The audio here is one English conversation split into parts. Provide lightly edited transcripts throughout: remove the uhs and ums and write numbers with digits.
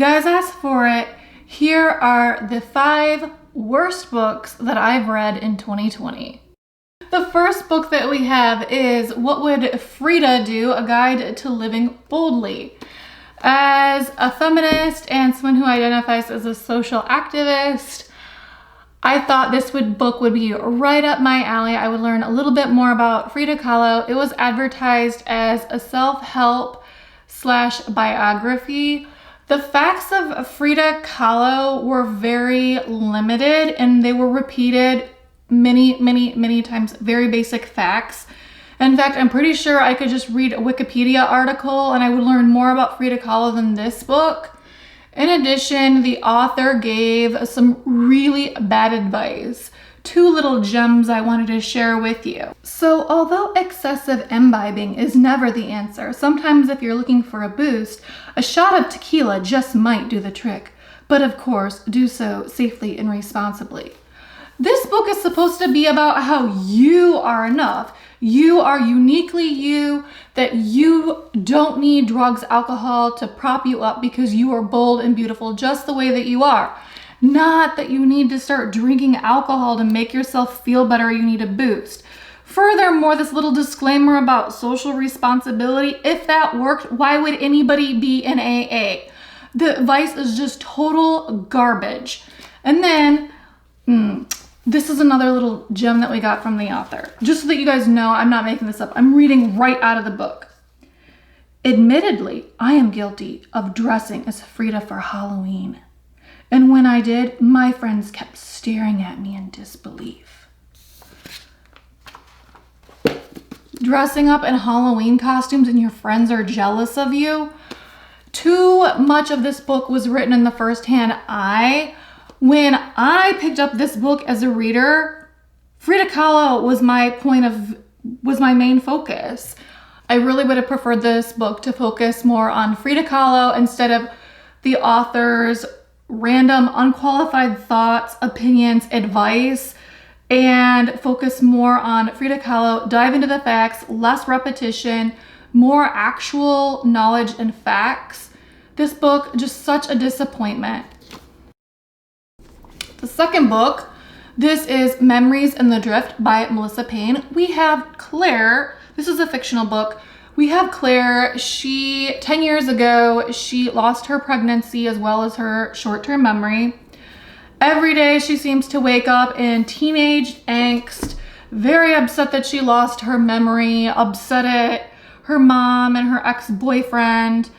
guys asked for it. Here are the 5 worst books that I've read in 2020. The first book that we have is What Would Frida Do? A Guide to Living Boldly. As a feminist and someone who identifies as a social activist, I thought this book would be right up my alley. I would learn a little bit more about Frida Kahlo. It was advertised as a self-help / biography. The facts of Frida Kahlo were very limited and they were repeated many times, very basic facts. In fact, I'm pretty sure I could just read a Wikipedia article and I would learn more about Frida Kahlo than this book. In addition, the author gave some really bad advice. 2 little gems I wanted to share with you. So although excessive imbibing is never the answer, sometimes if you're looking for a boost, a shot of tequila just might do the trick. But of course, do so safely and responsibly. This book is supposed to be about how you are enough. You are uniquely you, that you don't need drugs, alcohol to prop you up because you are bold and beautiful just the way that you are. Not that you need to start drinking alcohol to make yourself feel better, you need a boost. Furthermore, this little disclaimer about social responsibility, if that worked, why would anybody be in AA? The advice is just total garbage. And then, this is another little gem that we got from the author. Just so that you guys know, I'm not making this up. I'm reading right out of the book. Admittedly, I am guilty of dressing as Frida for Halloween. And when I did, my friends kept staring at me in disbelief. Dressing up in Halloween costumes and your friends are jealous of you? Too much of this book was written in the first-hand eye. When I picked up this book as a reader, Frida Kahlo was my main focus. I really would have preferred this book to focus more on Frida Kahlo instead of the author's random, unqualified thoughts, opinions, advice, and focus more on Frida Kahlo, dive into the facts, less repetition, more actual knowledge and facts. This book, just such a disappointment. The second book, this is Memories in the Drift by Melissa Payne. We have Claire. This is a fictional book. We have Claire. 10 years ago, she lost her pregnancy as well as her short-term memory. Every day she seems to wake up in teenage angst, very upset that she lost her memory, upset at her mom and her ex-boyfriend.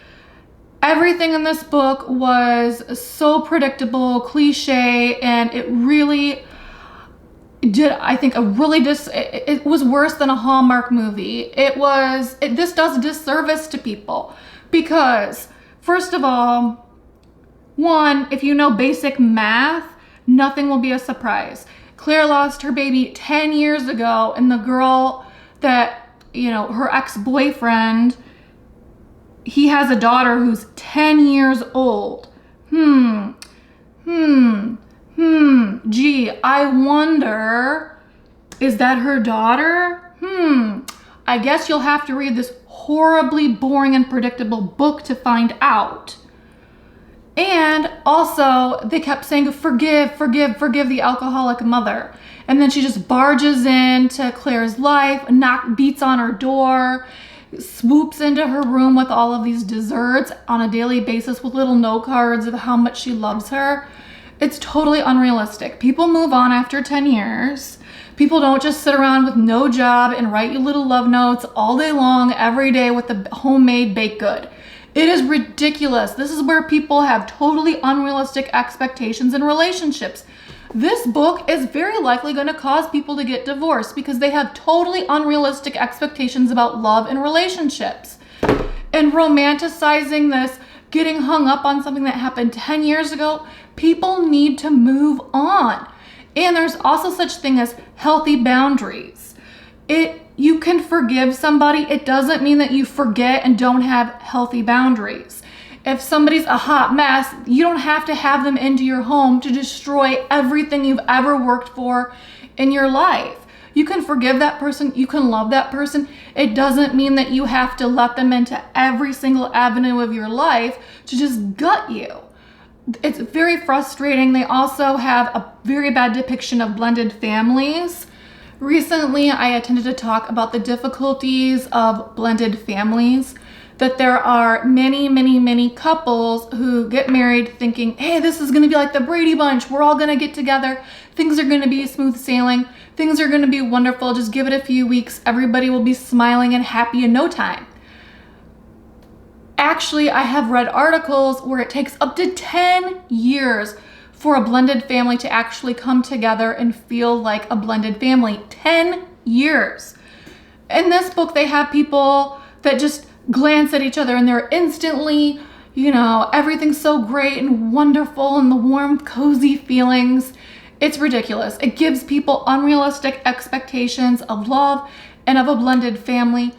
Everything in this book was so predictable, cliche, and it really did, I think, it was worse than a Hallmark movie. This does disservice to people because, first of all, one, if you know basic math, nothing will be a surprise. Claire lost her baby 10 years ago, and the girl that, her ex-boyfriend, he has a daughter who's 10 years old. Gee, I wonder, is that her daughter? I guess you'll have to read this horribly boring and predictable book to find out. And also, they kept saying, forgive the alcoholic mother. And then she just barges into Claire's life, beats on her door, swoops into her room with all of these desserts on a daily basis with little note cards of how much she loves her. It's totally unrealistic. People move on after 10 years. People don't just sit around with no job and write you little love notes all day long, every day with the homemade baked good. It is ridiculous. This is where people have totally unrealistic expectations in relationships. This book is very likely going to cause people to get divorced because they have totally unrealistic expectations about love and relationships. And romanticizing this, getting hung up on something that happened 10 years ago, people need to move on. And there's also such thing as healthy boundaries. You can forgive somebody. It doesn't mean that you forget and don't have healthy boundaries. If somebody's a hot mess, you don't have to have them into your home to destroy everything you've ever worked for in your life. You can forgive that person. You can love that person. It doesn't mean that you have to let them into every single avenue of your life to just gut you. It's very frustrating. They also have a very bad depiction of blended families. Recently, I attended a talk about the difficulties of blended families, that there are many couples who get married thinking, hey, this is gonna be like the Brady Bunch. We're all gonna get together. Things are gonna be smooth sailing. Things are gonna be wonderful. Just give it a few weeks. Everybody will be smiling and happy in no time. Actually, I have read articles where it takes up to 10 years for a blended family to actually come together and feel like a blended family. 10 years. In this book, they have people that just glance at each other and they're instantly, everything's so great and wonderful and the warm, cozy feelings. It's ridiculous. It gives people unrealistic expectations of love and of a blended family.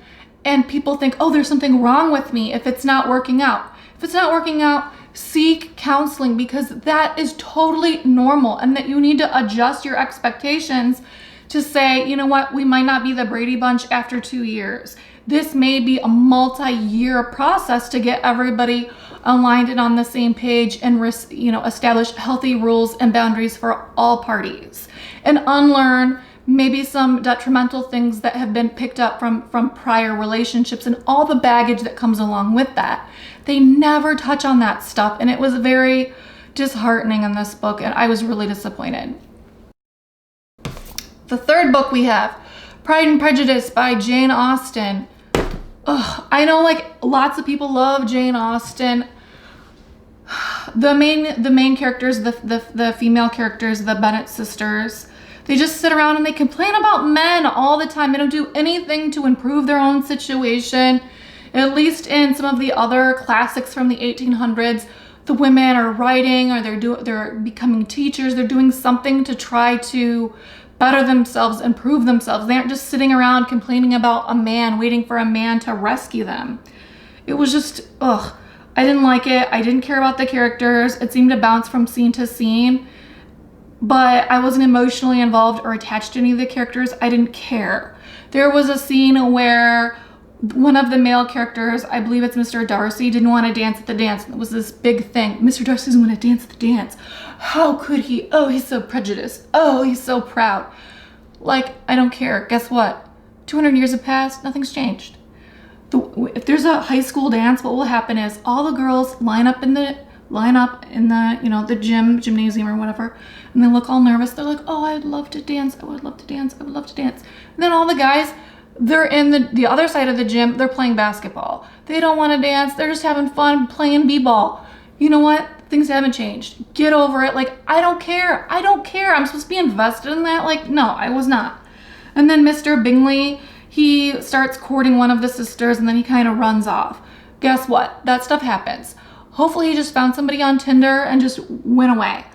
And people think, oh, there's something wrong with me if it's not working out. If it's not working out, seek counseling, because that is totally normal, and that you need to adjust your expectations to say, you know what, we might not be the Brady Bunch after 2 years. This may be a multi-year process to get everybody aligned and on the same page and, establish healthy rules and boundaries for all parties and unlearn maybe some detrimental things that have been picked up from prior relationships and all the baggage that comes along with that. They never touch on that stuff, and it was very disheartening in this book, and I was really disappointed. The third book we have, Pride and Prejudice by Jane Austen. Ugh, I know lots of people love Jane Austen. The main characters, the female characters, the Bennet sisters, they just sit around and they complain about men all the time. They don't do anything to improve their own situation. At least in some of the other classics from the 1800s, the women are writing, or they're becoming teachers. They're doing something to try to better themselves, improve themselves. They aren't just sitting around complaining about a man, waiting for a man to rescue them. It was just, ugh. I didn't like it. I didn't care about the characters. It seemed to bounce from scene to scene. But I wasn't emotionally involved or attached to any of the characters. I didn't care. There was a scene where one of the male characters, I believe it's Mr. Darcy, didn't want to dance at the dance. It was this big thing. Mr. Darcy doesn't want to dance at the dance. How could he? Oh, he's so prejudiced. Oh, he's so proud. I don't care. Guess what? 200 years have passed. Nothing's changed. If there's a high school dance, what will happen is all the girls line up in the the gymnasium or whatever, and they look all nervous. They're like, oh, I'd love to dance. I would love to dance. I would love to dance. And then all the guys, they're in the other side of the gym. They're playing basketball. They don't want to dance. They're just having fun playing b-ball. You know what? Things haven't changed. Get over it. I don't care. I don't care. I'm supposed to be invested in that. No, I was not. And then Mr. Bingley, he starts courting one of the sisters, and then he kind of runs off. Guess what? That stuff happens. Hopefully he just found somebody on Tinder and just went away.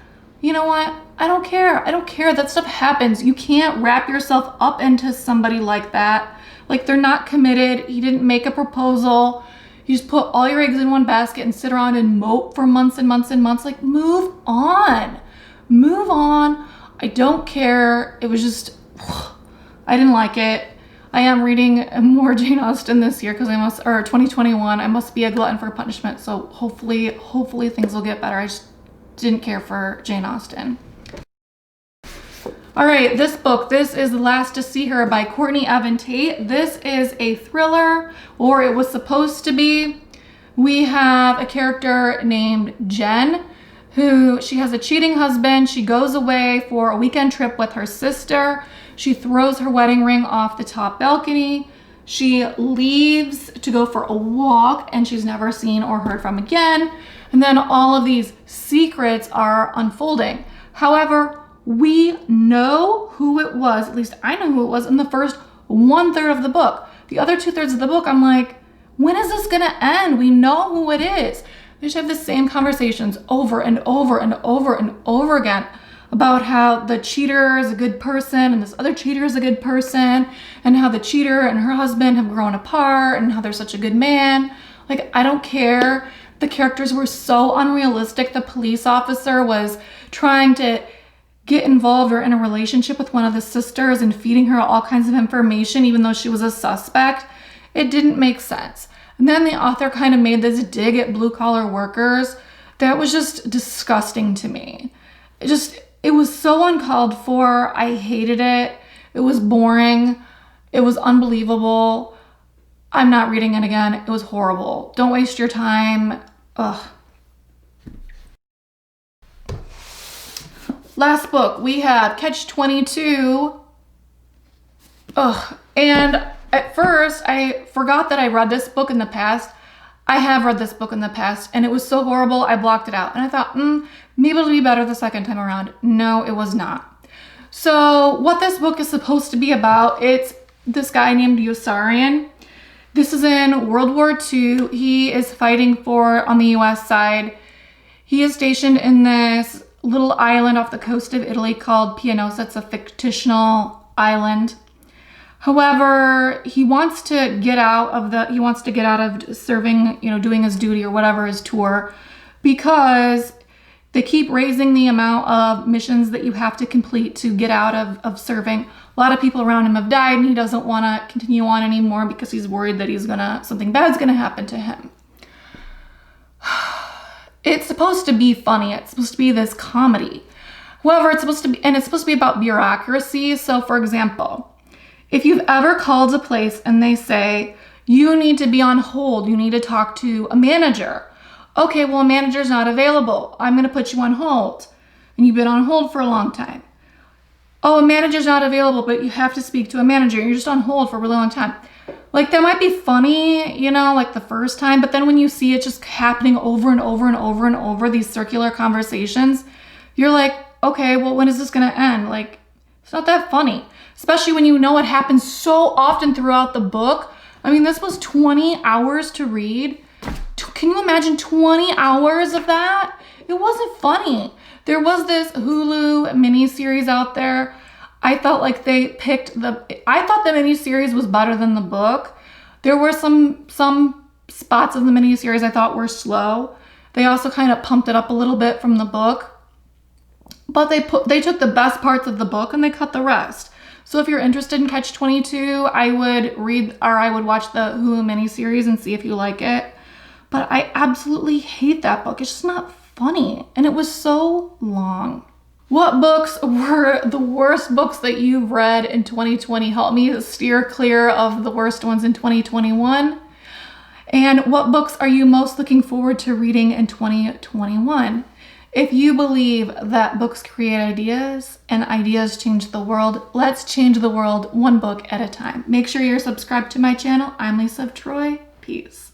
You know what? I don't care. I don't care. That stuff happens. You can't wrap yourself up into somebody like that. They're not committed. He didn't make a proposal. You just put all your eggs in one basket and sit around and mope for months and months and months. Move on. Move on. I don't care. It was just, I didn't like it. I am reading more Jane Austen this year because 2021. I must be a glutton for punishment. So hopefully things will get better. I just didn't care for Jane Austen. All right, this is The Last to See Her by Courtney Evan Tate. This is a thriller, or it was supposed to be. We have a character named Jen, she has a cheating husband. She goes away for a weekend trip with her sister. She throws her wedding ring off the top balcony. She leaves to go for a walk, and she's never seen or heard from again. And then all of these secrets are unfolding. However, we know who it was, at least I know who it was, in the first 1/3 of the book. The other 2/3 of the book, I'm like, when is this gonna end? We know who it is. They just have the same conversations over and over and over and over again about how the cheater is a good person and this other cheater is a good person, and how the cheater and her husband have grown apart and how they're such a good man. I don't care. The characters were so unrealistic. The police officer was trying to get involved or in a relationship with one of the sisters and feeding her all kinds of information even though she was a suspect. It didn't make sense. And then the author kind of made this dig at blue-collar workers That was just disgusting to me. It was so uncalled for. I hated it. It was boring. It was unbelievable. I'm not reading it again. It was horrible. Don't waste your time. Ugh. Last book, we have Catch-22. Ugh. And at first, I forgot that I read this book in the past. I have read this book in the past, and it was so horrible, I blocked it out. And I thought, maybe it'll be better the second time around. No, it was not. So what this book is supposed to be about, it's this guy named Yossarian. This is in World War II. He is fighting on the US side. He is stationed in this little island off the coast of Italy called Pianosa. It's a fictional island. However, he wants to get out of serving, doing his duty or whatever, his tour, because they keep raising the amount of missions that you have to complete to get out of serving. A lot of people around him have died, and he doesn't want to continue on anymore because he's worried that something bad's gonna happen to him. It's supposed to be funny. It's supposed to be this comedy. However, it's supposed to be about bureaucracy. So for example, if you've ever called a place and they say, you need to be on hold, you need to talk to a manager. Okay, well, a manager's not available. I'm gonna put you on hold. And you've been on hold for a long time. Oh, a manager's not available, but you have to speak to a manager. You're just on hold for a really long time. Like, that might be funny, like the first time, but then when you see it just happening over and over and over and over, these circular conversations, you're like, okay, well, when is this gonna end? Like, it's not that funny, especially when you know it happens so often throughout the book. I mean, this was 20 hours to read. Can you imagine 20 hours of that? It wasn't funny. There was this Hulu miniseries out there. I felt like I thought the miniseries was better than the book. There were some spots of the miniseries I thought were slow. They also kind of pumped it up a little bit from the book. But they took the best parts of the book and they cut the rest. So if you're interested in Catch-22, I would watch the Hulu miniseries and see if you like it. But I absolutely hate that book. It's just not funny. And it was so long. What books were the worst books that you've read in 2020? Help me steer clear of the worst ones in 2021. And what books are you most looking forward to reading in 2021? If you believe that books create ideas and ideas change the world, let's change the world one book at a time. Make sure you're subscribed to my channel. I'm Lisa of Troy. Peace.